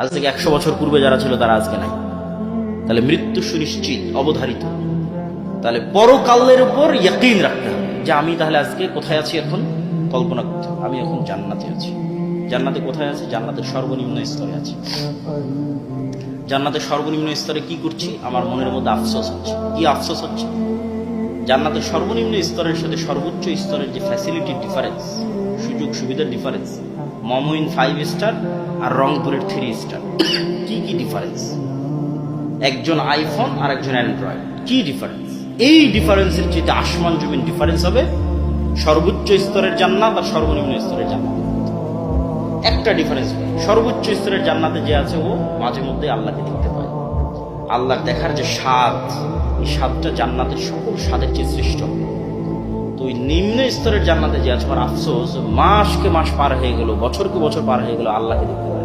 আজ থেকে 100 বছর পূর্বে যারা ছিল তারা আজকে নাই। তাহলে মৃত্যু সুনিশ্চিত, অবধারিত। তাহলে পরকালের উপর ইয়াকিন রাখতে হবে যে আমি তাহলে আজকে কোথায় আছি। এখন কল্পনা করতে হবে আমি এখন জান্নাতে আছি। জান্নাতে কোথায় আছি? জান্নাতের সর্বনিম্ন স্তরে আছি। জান্নাতের সর্বনিম্ন স্তরে কি করছি? আমার মনের মধ্যে আফসোস হচ্ছে। কি আফসোস হচ্ছে? জান্নাতের সর্বনিম্ন স্তরের সাথে সর্বোচ্চ স্তরের যে ফ্যাসিলিটির ডিফারেন্স, সুযোগ সুবিধার ডিফারেন্স, মমইন 5 স্টার আর রংপুরের 3 স্টার, কি কি ডিফারেন্স! একজন আইফোন আর একজন অ্যান্ড্রয়েড, কি ডিফারেন্স! এই ডিফারেন্সের চেয়ে আসমান জমিন ডিফারেন্স হবে সর্বোচ্চ স্তরের জান্নাত আর সর্বনিম্ন স্তরের জান্নাত। একটা ডিফারেন্স, সর্বোচ্চ স্তরের জান্নাতে যে আছে ও মাঝে মধ্যে আল্লাহকে দেখতে পায়। আল্লাহ দেখার যে স্বাদ, এই স্বাদটা জান্নাতের সকল স্বাদের চেয়ে শ্রেষ্ঠ। তো ওই নিম্ন স্তরের জান্নাতে যে আছে, আমার আফসোস মাসকে মাস পার হয়ে গেল, বছরকে বছর পার হয়ে গেল, আল্লাহকে দেখতে পায়।